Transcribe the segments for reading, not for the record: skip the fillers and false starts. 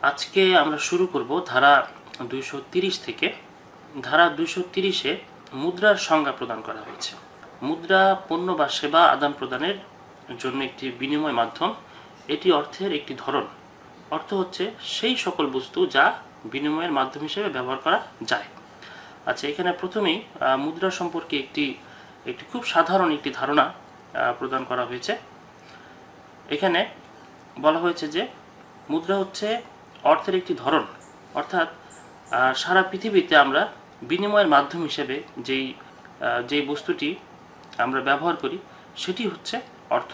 আজকে আমরা শুরু করব ধারা 230 থেকে। ধারা 230-এ মুদ্রার সংজ্ঞা প্রদান করা হয়েছে। মুদ্রা পণ্য বা সেবা আদান প্রদানের জন্য একটি বিনিময় মাধ্যম। এটি অর্থের একটি ধরন। অর্থ হচ্ছে সেই সকল বস্তু যা বিনিময়ের মাধ্যম হিসেবে ব্যবহার করা যায়। আচ্ছা, এখানে প্রথমেই মুদ্রা সম্পর্কে একটি খুব সাধারণ একটি ধারণা প্রদান করা হয়েছে। এখানে বলা হয়েছে যে মুদ্রা হচ্ছে অর্থের একটি ধরন, অর্থাৎ সারা পৃথিবীতে আমরা বিনিময়ের মাধ্যম হিসেবে যেই বস্তুটি আমরা ব্যবহার করি সেটি হচ্ছে অর্থ।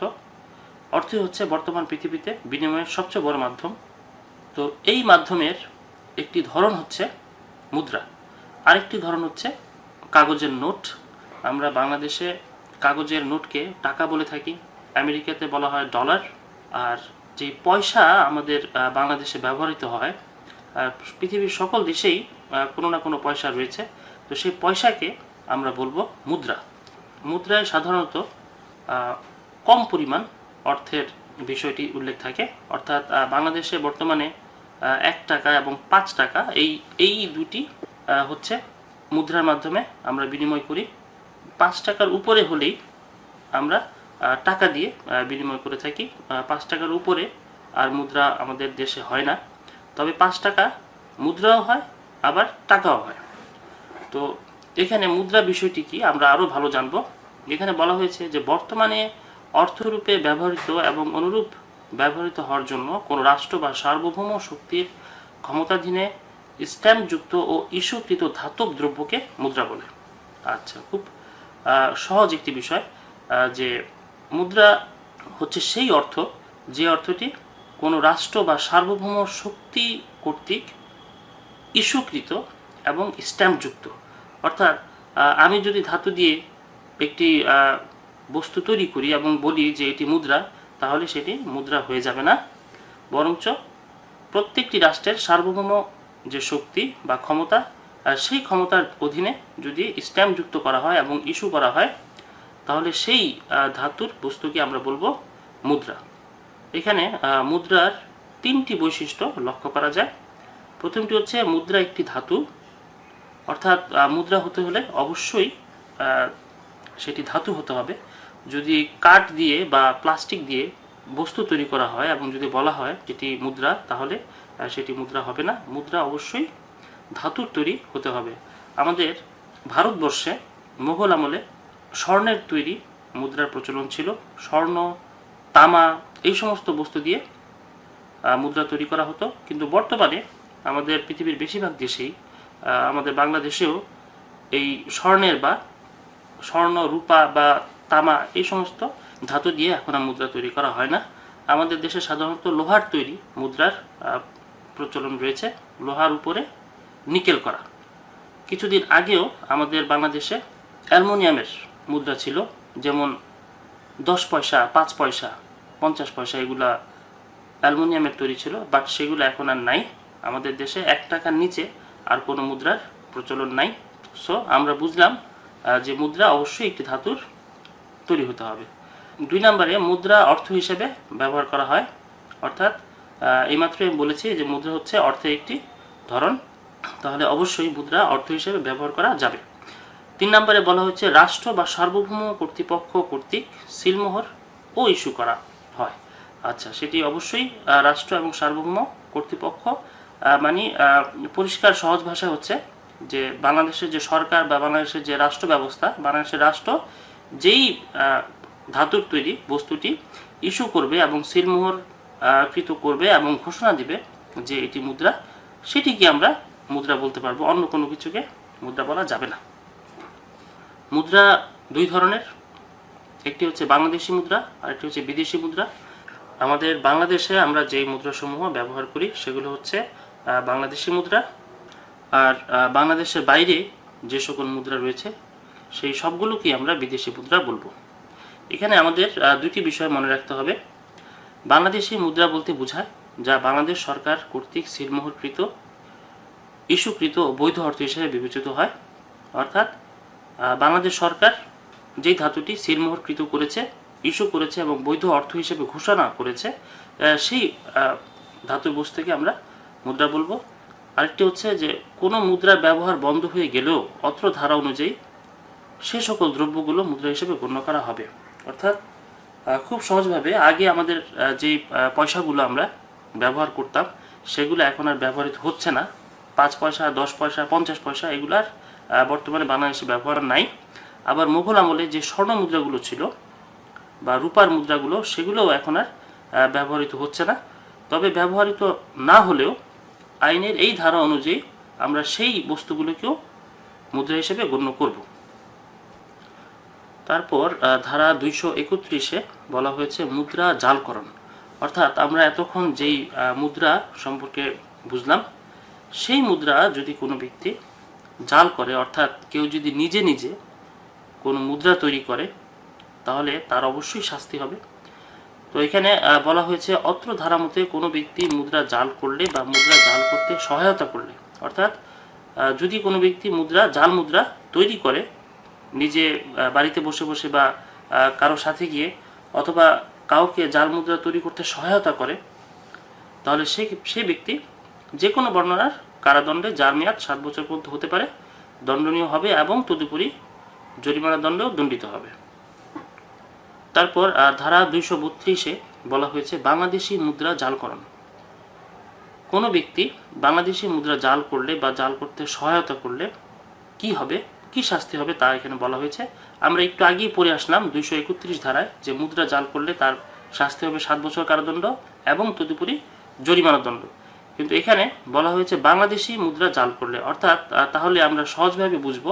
অর্থই হচ্ছে বর্তমান পৃথিবীতে বিনিময়ের সবচেয়ে বড় মাধ্যম। তো এই মাধ্যমের একটি ধরন হচ্ছে মুদ্রা, আরেকটি ধরন হচ্ছে কাগজের নোট। আমরা বাংলাদেশে কাগজের নোটকে টাকা বলে থাকি, আমেরিকাতে বলা হয় ডলার। আর যে পয়সা আমাদের বাংলাদেশে ব্যবহৃত হয়, পৃথিবীর সকল দেশেই কোনো না কোনো পয়সা রয়েছে, তো সেই পয়সাকে আমরা বলবো মুদ্রা। মুদ্রায় সাধারণত কম পরিমাণ অর্থের বিষয়টি উল্লেখ থাকে, অর্থাৎ বাংলাদেশে বর্তমানে 1 টাকা এবং 5 টাকা এই দুটি হচ্ছে মুদ্রার মাধ্যমে আমরা বিনিময় করি। 5 টাকার উপরে হলেই আমরা টাকা দিয়ে বিনিময় করে থাকি। 5 টাকার উপরে আর মুদ্রা আমাদের দেশে হয় না, তবে 5 টাকা মুদ্রাও হয় আবার টাকাও হয়। তো এখানে মুদ্রা বিষয়টি কি আমরা আরও ভালো জানব। এখানে বলা হয়েছে যে বর্তমানে অর্থরূপে ব্যবহৃত এবং অনুরূপ ব্যবহৃত হওয়ার জন্য কোনো রাষ্ট্র বা সার্বভৌম শক্তির ক্ষমতাধীনে স্ট্যাম্পযুক্ত ও ইস্যুকৃত ধাতব দ্রব্যকে মুদ্রা বলে। আচ্ছা, খুব সহজ একটি বিষয় যে মুদ্রা হচ্ছে সেই অর্থ যে অর্থটি কোনো রাষ্ট্র বা সার্বভৌম শক্তি কর্তৃক ইস্যুকৃত এবং স্ট্যাম্পযুক্ত। অর্থাৎ আমি যদি ধাতু দিয়ে একটি বস্তু তৈরি করি এবং বলি যে এটি মুদ্রা, তাহলে সেটি মুদ্রা হয়ে যাবে না, বরঞ্চ প্রত্যেকটি রাষ্ট্রের সার্বভৌম যে শক্তি বা ক্ষমতা, সেই ক্ষমতার অধীনে যদি স্ট্যাম্পযুক্ত করা হয় এবং ইস্যু করা হয়, তাহলে সেই ধাতুর বস্তুকে আমরা বলবো মুদ্রা। এখানে মুদ্রার 3টি বৈশিষ্ট্য লক্ষ্য করা যায়। প্রথমটি হচ্ছে মুদ্রা একটি ধাতু, অর্থাৎ মুদ্রা হতে হলে অবশ্যই সেটি ধাতু হতে হবে। যদি কাঠ দিয়ে বা প্লাস্টিক দিয়ে বস্তু তৈরি করা হয় এবং যদি বলা হয় যেটি মুদ্রা, তাহলে সেটি মুদ্রা হবে না। মুদ্রা অবশ্যই ধাতুর তৈরি হতে হবে। আমাদের ভারতবর্ষে মোগল আমলে স্বর্ণের তৈরি মুদ্রার প্রচলন ছিল। স্বর্ণ, তামা এই সমস্ত বস্তু দিয়ে মুদ্রা তৈরি করা হতো, কিন্তু বর্তমানে আমাদের পৃথিবীর বেশিরভাগ দেশেই, আমাদের বাংলাদেশেও এই স্বর্ণের বা স্বর্ণ, রূপা বা তামা এই সমস্ত ধাতু দিয়ে এখন আর মুদ্রা তৈরি করা হয় না। আমাদের দেশে সাধারণত লোহার তৈরি মুদ্রার প্রচলন রয়েছে, লোহার উপরে নিকেল করা। কিছুদিন আগেও আমাদের বাংলাদেশে অ্যালুমিনিয়ামের মুদ্রা ছিল, যেমন 10 পয়সা, 5 পয়সা, 50 পয়সা, এগুলা অ্যালুমিনিয়ামের তৈরি ছিল, বাট সেগুলো এখন আর নাই। আমাদের দেশে 1 টাকার নিচে আর কোনো মুদ্রার প্রচলন নাই। সো আমরা বুঝলাম যে মুদ্রা অবশ্যই একটি ধাতুর তৈরি হতে হবে। 2 নম্বরে মুদ্রা অর্থ হিসেবে ব্যবহার করা হয়, অর্থাৎ এইমাত্র আমি বলেছি যে মুদ্রা হচ্ছে অর্থের একটি ধরন, তাহলে অবশ্যই মুদ্রা অর্থ হিসেবে ব্যবহার করা যাবে। 3 নম্বরে বলা হচ্ছে রাষ্ট্র বা সার্বভৌম কর্তৃপক্ষ কর্তৃক সিলমোহর ও ইস্যু করা হয়। আচ্ছা, সেটি অবশ্যই রাষ্ট্র এবং সার্বভৌম কর্তৃপক্ষ, মানে পরিষ্কার সহজ ভাষা হচ্ছে যে বাংলাদেশের যে সরকার বা বাংলাদেশের যে রাষ্ট্র ব্যবস্থা, বাংলাদেশের রাষ্ট্র যেই ধাতুর তৈরি বস্তুটি ইস্যু করবে এবং সিলমোহর কৃত করবে এবং ঘোষণা দিবে যে এটি মুদ্রা, সেটিকে আমরা মুদ্রা বলতে পারবো, অন্য কোনো কিছুকে মুদ্রা বলা যাবে না। মুদ্রা 2 ধরনের, একটি হচ্ছে বাংলাদেশি মুদ্রা আর একটি হচ্ছে বিদেশি মুদ্রা। আমাদের বাংলাদেশে আমরা যেই মুদ্রাসমূহ ব্যবহার করি সেগুলো হচ্ছে বাংলাদেশি মুদ্রা, আর বাংলাদেশের বাইরে যে সকল মুদ্রা রয়েছে সেই সবগুলোকেই আমরা বিদেশি মুদ্রা বলবো। এখানে আমাদের 2টি বিষয় মনে রাখতে হবে। বাংলাদেশি মুদ্রা বলতে বোঝায় যা বাংলাদেশ সরকার কর্তৃক সিলমোহরকৃত, ইস্যুকৃত ও বৈধ অর্থ হিসেবে বিবেচিত হয়। অর্থাৎ বাংলাদেশ সরকার যেই ধাতুটি সিলমোহরকৃত করেছে, ইস্যু করেছে এবং বৈধ অর্থ হিসেবে ঘোষণা করেছে, সেই ধাতুর বস্তুকে আমরা মুদ্রা বলবো। আরেকটি হচ্ছে যে কোনো মুদ্রা ব্যবহার বন্ধ হয়ে গেলেও অত্র ধারা অনুযায়ী সে সকল দ্রব্যগুলো মুদ্রা হিসেবে গণ্য করা হবে। অর্থাৎ খুব সহজভাবে আগে আমাদের যে পয়সাগুলো আমরা ব্যবহার করতাম সেগুলো এখন আর ব্যবহৃত হচ্ছে না। 5 পয়সা, 10 পয়সা, 50 পয়সা এগুলার বর্তমানে বাংলাদেশে ব্যবহার নাই। আবার মুঘল আমলে যে স্বর্ণ মুদ্রাগুলো ছিল বা রূপার মুদ্রাগুলো সেগুলোও এখন আর ব্যবহৃত হচ্ছে না। তবে ব্যবহৃত না হলেও আইনের এই ধারা অনুযায়ী আমরা সেই বস্তুগুলোকেও মুদ্রা হিসেবে গণ্য করব। তারপর ধারা 231-এ বলা হয়েছে মুদ্রা জালকরণ। অর্থাৎ আমরা এতক্ষণ যেই মুদ্রা সম্পর্কে বুঝলাম, সেই মুদ্রা যদি কোনো ব্যক্তি জাল করে, অর্থাৎ কেউ যদি নিজে নিজে কোনো মুদ্রা তৈরি করে, তাহলে তার অবশ্যই শাস্তি হবে। তো এখানে বলা হয়েছে অত্র ধারা মতে কোনো ব্যক্তি মুদ্রা জাল করলে বা মুদ্রা জাল করতে সহায়তা করলে, অর্থাৎ যদি কোনো ব্যক্তি জাল মুদ্রা তৈরি করে নিজে বাড়িতে বসে বসে বা কারো সাথে গিয়ে, অথবা কাউকে জাল মুদ্রা তৈরি করতে সহায়তা করে, তাহলে সেই ব্যক্তি যে কোনো বর্ণনার কারাদণ্ডে, যার মেয়াদ 7 বছর পর্যন্ত হতে পারে, দণ্ডনীয় হবে এবং তদুপরি জরিমানা দণ্ডেও দণ্ডিত হবে। তারপর ধারা 232-এ বলা হয়েছে বাংলাদেশি মুদ্রা জালকরণ। কোনো ব্যক্তি বাংলাদেশি মুদ্রা জাল করলে বা জাল করতে সহায়তা করলে কি হবে, কি শাস্তি হবে তা এখানে বলা হয়েছে। আমরা একটু আগেই পড়ে আসলাম 231 ধারায় যে মুদ্রা জাল করলে তার শাস্তি হবে 7 বছর কারাদণ্ড এবং তদুপরি জরিমানা দণ্ড। কিন্তু এখানে বলা হয়েছে বাংলাদেশি মুদ্রা জাল করলে, অর্থাৎ তাহলে আমরা সহজভাবে বুঝব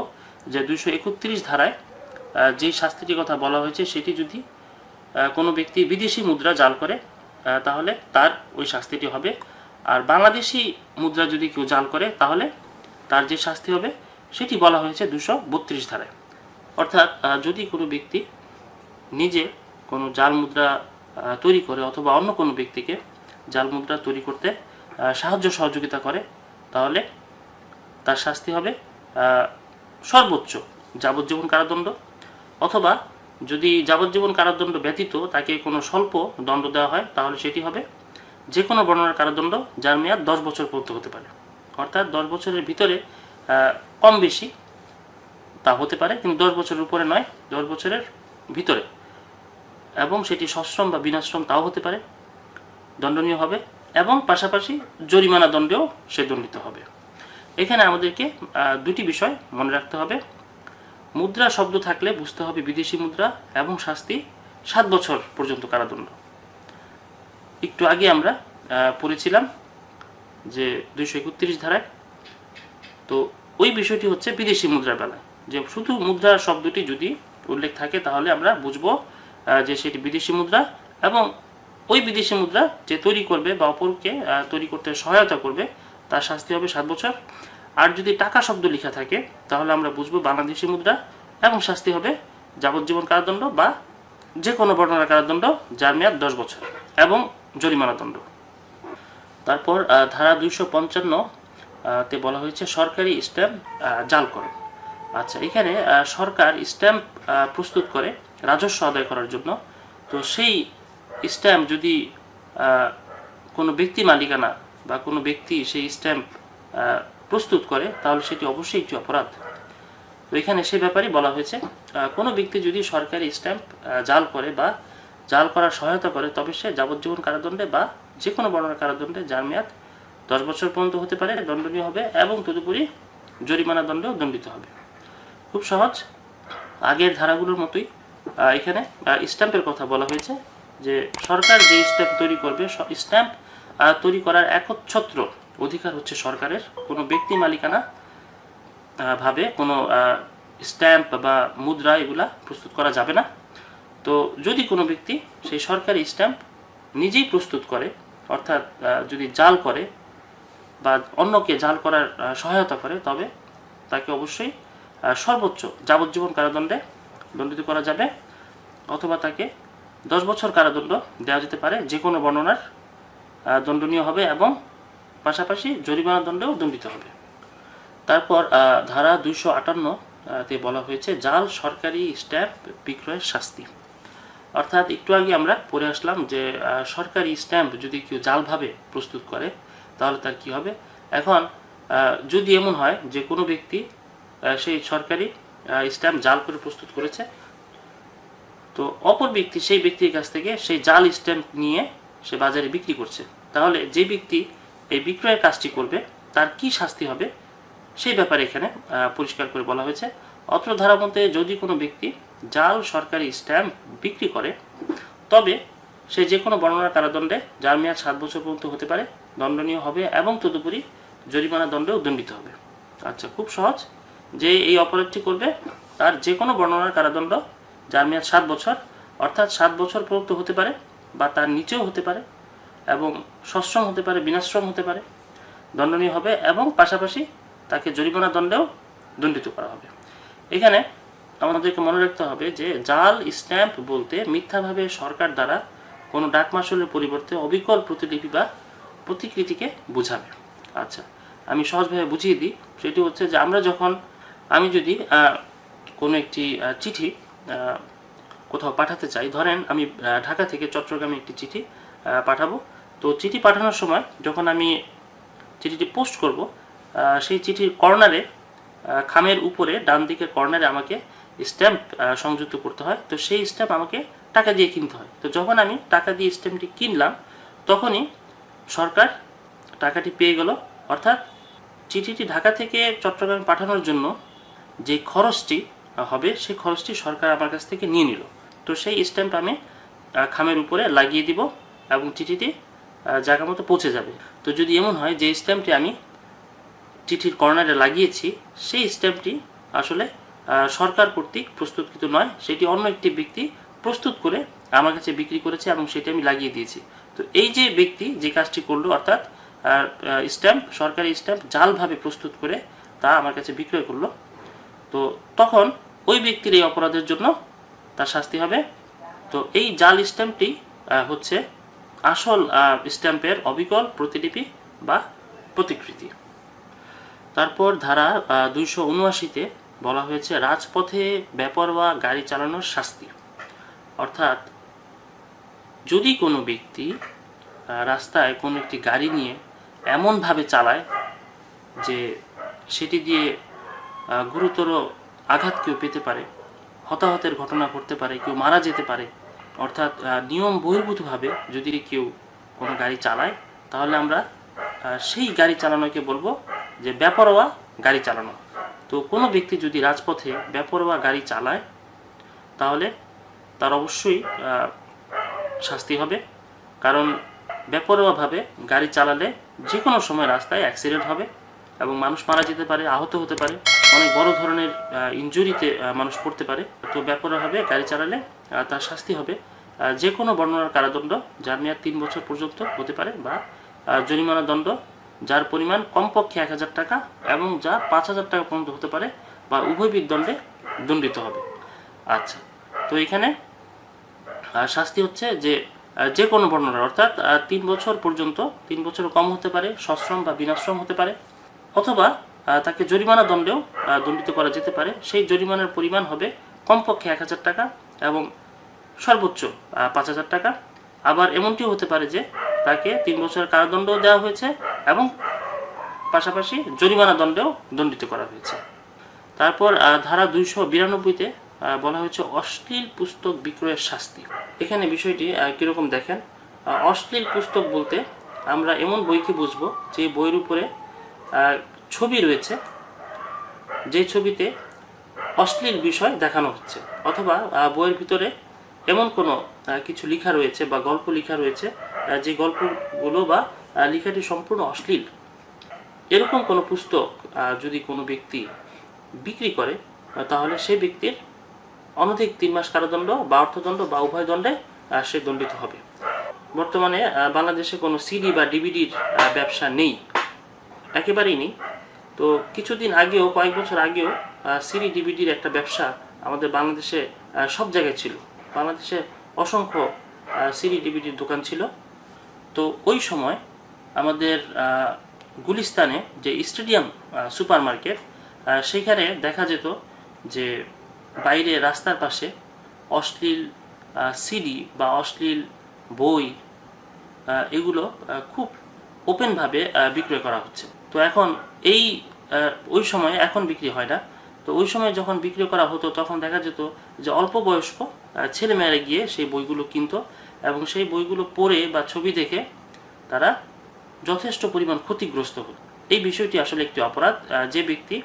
যে 231 ধারায় যেই শাস্তিটির কথা বলা হয়েছে সেটি যদি কোনো ব্যক্তি বিদেশি মুদ্রা জাল করে তাহলে তার ওই শাস্তিটি হবে, আর বাংলাদেশি মুদ্রা যদি কেউ জাল করে তাহলে তার যে শাস্তি হবে সেটি বলা হয়েছে 232 ধারায়। অর্থাৎ যদি কোনো ব্যক্তি নিজে কোনো জাল মুদ্রা তৈরি করে অথবা অন্য কোনো ব্যক্তিকে জাল মুদ্রা তৈরি করতে সাহায্য সহযোগিতা করে, তাহলে তার শাস্তি হবে সর্বোচ্চ যাবজ্জীবন কারাদণ্ড, অথবা যদি যাবজ্জীবন কারাদণ্ড ব্যতীত তাকে কোনো স্বল্প দণ্ড দেওয়া হয় তাহলে সেটি হবে যে কোনো বর্ণনার কারাদণ্ড, যার মেয়াদ 10 বছর পর্যন্ত হতে পারে। অর্থাৎ 10 বছরের ভিতরে কম বেশি তা হতে পারে, কিন্তু 10 বছরের উপরে নয়, 10 বছরের ভিতরে, এবং সেটি সশ্রম বা বিনাশ্রম তাও হতে পারে, দণ্ডনীয় হবে, এবং পাশাপাশি জরিমানা দণ্ডেও সে দণ্ডিত হবে। এখানে আমাদেরকে দুটি বিষয় মনে রাখতে হবে। মুদ্রা শব্দ থাকলে বুঝতে হবে বিদেশি মুদ্রা এবং শাস্তি 7 বছর পর্যন্ত কারাদণ্ড। একটু আগে আমরা পড়েছিলাম যে 231 ধারায়, তো ওই বিষয়টি হচ্ছে বিদেশি মুদ্রার বেলায়, যে শুধু মুদ্রা শব্দটি যদি উল্লেখ থাকে তাহলে আমরা বুঝবো যে সেটি বিদেশি মুদ্রা, এবং ওই বিদেশি মুদ্রা যে তৈরি করবে বা অপরকে তৈরি করতে সহায়তা করবে তার শাস্তি হবে 7 বছর। আর যদি টাকা শব্দ লেখা থাকে তাহলে আমরা বুঝবো বাংলাদেশি মুদ্রা এবং শাস্তি হবে যাবজ্জীবন কারাদণ্ড বা যে কোনো বর্ণনার কারাদণ্ড, যার মেয়াদ 10 বছর এবং জরিমানা দণ্ড। তারপর ধারা 255-তে বলা হয়েছে সরকারি স্ট্যাম্প জালকরণ। আচ্ছা, এখানে সরকার স্ট্যাম্প প্রস্তুত করে রাজস্ব আদায় করার জন্য, তো সেই স্ট্যাম্প যদি কোনো ব্যক্তি মালিকানা বা কোনো ব্যক্তি সেই স্ট্যাম্প প্রস্তুত করে তাহলে সেটি অবশ্যই একটি অপরাধ। তো এখানে সে ব্যাপারে বলা হয়েছে কোনো ব্যক্তি যদি সরকারি স্ট্যাম্প জাল করে বা জাল করার সহায়তা করে তবে সে যাবজ্জীবন কারাদণ্ডে বা যে কোনো বর্ণনার কারাদণ্ডে, যার মেয়াদ 10 বছর পর্যন্ত হতে পারে, দণ্ডনীয় হবে এবং তদুপরি জরিমানা দণ্ডেও দণ্ডিত হবে। খুব সহজ, আগের ধারাগুলোর মতোই এখানে স্ট্যাম্পের কথা বলা হয়েছে যে সরকার যে স্ট্যাম্প তৈরি করবে, স্ট্যাম্প তৈরি করার একচ্ছত্র অধিকার হচ্ছে সরকারের। কোনো ব্যক্তি মালিকানা ভাবে কোনো স্ট্যাম্প বা মুদ্রা এগুলা প্রস্তুত করা যাবে না। তো যদি কোনো ব্যক্তি সেই সরকারি স্ট্যাম্প নিজেই প্রস্তুত করে, অর্থাৎ যদি জাল করে বা অন্যকে জাল করার সহায়তা করে, তবে তাকে অবশ্যই সর্বোচ্চ যাবজ্জীবন কারাদণ্ডে দণ্ডিত করা যাবে, অথবা তাকে 10 বছর কারাদণ্ড দেওয়া যেতে পারে, যে কোনো বর্ণনার দণ্ডনীয় হবে এবং পাশাপাশি জরিমানা দণ্ডেও দণ্ডিত হবে। তারপর ধারা 258-তে বলা হয়েছে জাল সরকারি স্ট্যাম্প বিক্রয়ের শাস্তি। অর্থাৎ একটু আগে আমরা পড়ে আসলাম যে সরকারি স্ট্যাম্প যদি কেউ জালভাবে প্রস্তুত করে তাহলে তার কি হবে? এখন যদি এমন হয় যে কোনো ব্যক্তি সেই সরকারি স্ট্যাম্প জাল করে প্রস্তুত করেছে, তো অপর ব্যক্তি সেই ব্যক্তির কাছ থেকে সেই জাল স্ট্যাম্প নিয়ে সে বাজারে বিক্রি করছে, তাহলে যে ব্যক্তি এই বিক্রয়ের কাজটি করবে তার কি শাস্তি হবে সেই ব্যাপারে এখানে পরিষ্কার করে বলা হয়েছে। অত্র ধারা মতে যদি কোনো ব্যক্তি জাল সরকারি স্ট্যাম্প বিক্রি করে তবে সে যে কোনো বর্ণনার কারাদণ্ডে, যার মেয়াদ 7 বছর পর্যন্ত হতে পারে, দণ্ডনীয় হবে এবং তদুপরি জরিমানা দণ্ডেও দণ্ডিত হবে। আচ্ছা, খুব সহজ। যে এই অপরাধটি করবে তার যে কোনো বর্ণনার কারাদণ্ড, যার মেয়াদ 7 বছর, অর্থাৎ 7 বছর পর্যন্ত হতে পারে বা তার নিচেও হতে পারে, এবং সশ্রম হতে পারে, বিনাশ্রম হতে পারে, দণ্ডনীয় হবে এবং পাশাপাশি তাকে জরিমানা দণ্ডেও দণ্ডিত করা হবে। এখানে আমাদেরকে মনে রাখতে হবে যে জাল স্ট্যাম্প বলতে মিথ্যাভাবে সরকার দ্বারা কোনো ডাক মাশুলের পরিবর্তে অবিকল প্রতিলিপি বা প্রতিকৃতিকে বোঝাবে। আচ্ছা, আমি সহজভাবে বুঝিয়ে দিই। সেটি হচ্ছে যে আমি যদি কোনো একটি চিঠি কোথাও পাঠাতে চাই, ধরেন আমি ঢাকা থেকে চট্টগ্রামে একটি চিঠি পাঠাবো, তো চিঠি পাঠানোর সময় যখন আমি চিঠিটি পোস্ট করব, সেই চিঠির কর্নারে, খামের উপরে ডান দিকের কর্নারে আমাকে স্ট্যাম্প সংযুক্ত করতে হয়। তো সেই স্ট্যাম্প আমাকে টাকা দিয়ে কিনতে হয়। তো যখন আমি টাকা দিয়ে স্ট্যাম্পটি কিনলাম তখনই সরকার টাকাটি পেয়ে গেল, অর্থাৎ চিঠিটি ঢাকা থেকে চট্টগ্রামে পাঠানোর জন্য যে খরচটি হবে সেই খরচটি সরকার আমার কাছ থেকে নিয়ে নিল। তো সেই স্ট্যাম্প আমি খামের উপরে লাগিয়ে দিব এবং চিঠিটি জায়গা মতো পৌঁছে যাবে। তো যদি এমন হয় যে স্ট্যাম্পটি আমি চিঠির কর্নারে লাগিয়েছি সেই স্ট্যাম্পটি আসলে সরকার কর্তৃক প্রস্তুতকৃত নয়, সেটি অন্য একটি ব্যক্তি প্রস্তুত করে আমার কাছে বিক্রি করেছে এবং সেটি আমি লাগিয়ে দিয়েছি। তো এই যে ব্যক্তি যে কাজটি করলো, অর্থাৎ স্ট্যাম্প, সরকারি স্ট্যাম্প জালভাবে প্রস্তুত করে তা আমার কাছে বিক্রয় করলো, তো তখন ওই ব্যক্তির এই অপরাধের জন্য তার শাস্তি হবে। তো এই জাল স্ট্যাম্পটি হচ্ছে আসল স্ট্যাম্পের অবিকল প্রতিলিপি বা প্রতিকৃতি। তারপর ধারা 279-তে বলা হয়েছে রাজপথে বেপরোয়া গাড়ি চালানোর শাস্তি। অর্থাৎ যদি কোনো ব্যক্তি রাস্তায় কোনো একটি গাড়ি নিয়ে এমনভাবে চালায় যে সেটি দিয়ে গুরুতর আঘাত কেউ পেতে পারে, হতাহতের ঘটনা ঘটতে পারে, কেউ মারা যেতে পারে, অর্থাৎ নিয়ম বহির্ভূতভাবে যদি কেউ কোনো গাড়ি চালায় তাহলে আমরা সেই গাড়ি চালানোকে বলবো যে বেপরোয়া গাড়ি চালানো। তো কোনো ব্যক্তি যদি রাজপথে বেপরোয়া গাড়ি চালায় তাহলে তার অবশ্যই শাস্তি হবে, কারণ বেপরোয়াভাবে গাড়ি চালালে যে কোনো সময় রাস্তায় অ্যাক্সিডেন্ট হবে এবং মানুষ মারা যেতে পারে, আহত হতে পারে, অনেক বড় ধরনের ইনজুরিতে মানুষ পড়তে পারে। তো বেপরোয়াভাবে গাড়ি চালালে তার শাস্তি হবে যে কোনো বর্ণনার কারাদণ্ড, যার মেয়াদ 3 বছর পর্যন্ত হতে পারে, বা জরিমানা দণ্ড যার পরিমাণ কমপক্ষে 1000 টাকা এবং যা 5000 টাকা পর্যন্ত হতে পারে, বা উভয়বিধ দণ্ডে দণ্ডিত হবে। আচ্ছা, তো এখানে শাস্তি হচ্ছে যে কোনো বর্ণনার, অর্থাৎ 3 বছর পর্যন্ত, 3 বছরও কম হতে পারে, সশ্রম বা বিনাশ্রম হতে পারে, অথবা তাকে জরিমানা দণ্ডেও দণ্ডিত করা যেতে পারে। সেই জরিমানার পরিমাণ হবে কমপক্ষে 1000 টাকা এবং সর্বোচ্চ 5000 টাকা। আবার এমনটিও হতে পারে যে তাকে 3 বছরের কারাদণ্ডও দেওয়া হয়েছে এবং পাশাপাশি জরিমানা দণ্ডেও দণ্ডিত করা হয়েছে। তারপর ধারা 292-তে বলা হয়েছে অশ্লীল পুস্তক বিক্রয়ের শাস্তি। এখানে বিষয়টি কীরকম দেখেন, অশ্লীল পুস্তক বলতে আমরা এমন বইকে বুঝবো যে বইয়ের উপরে ছবি রয়েছে, যে ছবিতে অশ্লীল বিষয় দেখানো হচ্ছে, অথবা বইয়ের ভিতরে এমন কোনো কিছু লেখা রয়েছে বা গল্প লেখা রয়েছে যে গল্পগুলো বা লেখাটি সম্পূর্ণ অশ্লীল। এরকম কোনো পুস্তক যদি কোনো ব্যক্তি বিক্রি করে তাহলে সেই ব্যক্তির অনধিক 3 মাস কারাদণ্ড বা অর্থদণ্ড বা উভয় দণ্ডে সে দণ্ডিত হবে। বর্তমানে বাংলাদেশে কোনো সিডি বা ডিভিডির ব্যবসা নেই, একেবারেই নেই। তো কিছুদিন আগেও, কয়েক বছর আগেও সিডি ডিভিডির একটা ব্যবসা আমাদের বাংলাদেশে সব জায়গায় ছিল। বাংলাদেশে অসংখ্য সিডি ডিভিডির দোকান ছিল। তো ওই সময় আমাদের গুলিস্তানে যে স্টেডিয়াম সুপার মার্কেট, সেইখানে দেখা যেত যে বাইরে রাস্তার পাশে অশ্লীল সিডি বা অশ্লীল বই এগুলো খুব ওপেনভাবে বিক্রয় করা হচ্ছে। তো এখন ওই সময়ে এখন বিক্রি হয় না, তো ওই সময় যখন বিক্রি করা হতো তখন দেখা যেত যে অল্প বয়স্ক ছেলেমেয়েরা গিয়ে সেই বইগুলো কিনতো এবং সেই বইগুলো পড়ে বা ছবি দেখে তারা যথেষ্ট পরিমাণ ক্ষতিগ্রস্ত হতো। এই বিষয়টি আসলে একটি অপরাধ। যে ব্যক্তি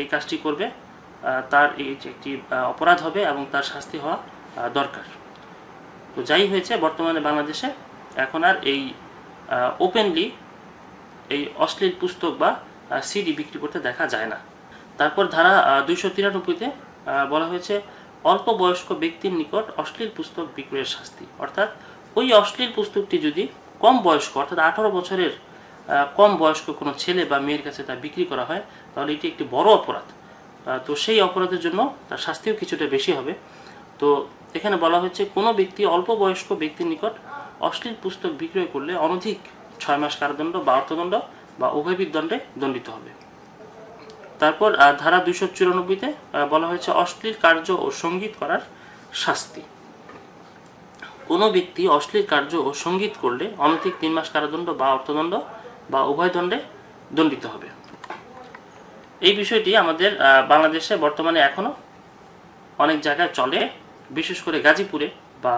এই কাজটি করবে তার একটি অপরাধ হবে এবং তার শাস্তি হওয়া দরকার। তো যাই হয়েছে, বর্তমানে বাংলাদেশে এখন আর এই ওপেনলি এই অশ্লীল পুস্তক বা সিডি বিক্রি করতে দেখা যায় না। তারপর ধারা 293-তে বলা হয়েছে অল্প বয়স্ক ব্যক্তির নিকট অশ্লীল পুস্তক বিক্রয়ের শাস্তি। অর্থাৎ ওই অশ্লীল পুস্তকটি যদি কম বয়স্ক অর্থাৎ 18 বছরের কম বয়স্ক কোনো ছেলে বা মেয়ের কাছে তা বিক্রি করা হয় তাহলে এটি একটি বড় অপরাধ। তো সেই অপরাধের জন্য তার শাস্তিও কিছুটা বেশি হবে। তো এখানে বলা হয়েছে কোনো ব্যক্তি অল্প বয়স্ক ব্যক্তির নিকট অশ্লীল পুস্তক বিক্রয় করলে অনধিক 6 মাস কারাদণ্ড বা অর্থদণ্ড বা উভয়বিধ দণ্ডে দণ্ডিত হবে। তারপর ধারা 294-তে বলা হয়েছে অশ্লীল কার্য ও সঙ্গীত করার শাস্তি। কোনো ব্যক্তি অশ্লীল কার্য ও সঙ্গীত করলে অনধিক 3 মাস কারাদণ্ড বা অর্থদণ্ড বা উভয় দণ্ডে দণ্ডিত হবে। এই বিষয়টি আমাদের বাংলাদেশে বর্তমানে এখনো অনেক জায়গায় চলে। বিশেষ করে গাজীপুরে বা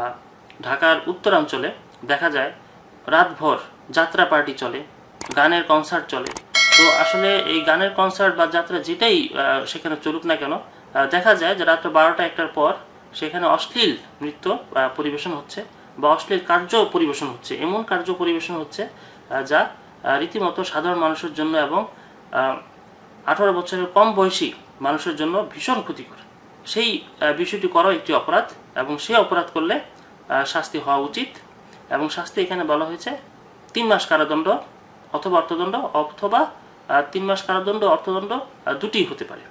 ঢাকার উত্তরাঞ্চলে দেখা যায় রাতভর যাত্রা পার্টি চলে, গানের কনসার্ট চলে। তো আসলে এই গানের কনসার্ট বা যাত্রা যেটাই সেখানে চলুক না কেন, দেখা যায় যে রাত 12টা-1টার পর সেখানে অশ্লীল নৃত্য পরিবেশন হচ্ছে বা অশ্লীল কার্য পরিবেশন হচ্ছে। এমন কার্য পরিবেশন হচ্ছে যা রীতিমতো সাধারণ মানুষের জন্য এবং 18 বছরের কম বয়সী মানুষের জন্য ভীষণ ক্ষতিকর। সেই বিষয়টি করা একটি অপরাধ এবং সেই অপরাধ করলে শাস্তি হওয়া উচিত। এবং শাস্তি এখানে বলা হয়েছে 3 মাস কারাদণ্ড অথবা অর্থদণ্ড, অথবা 3 মাস কারাদণ্ড অর্থদণ্ড দুটিই হতে পারে।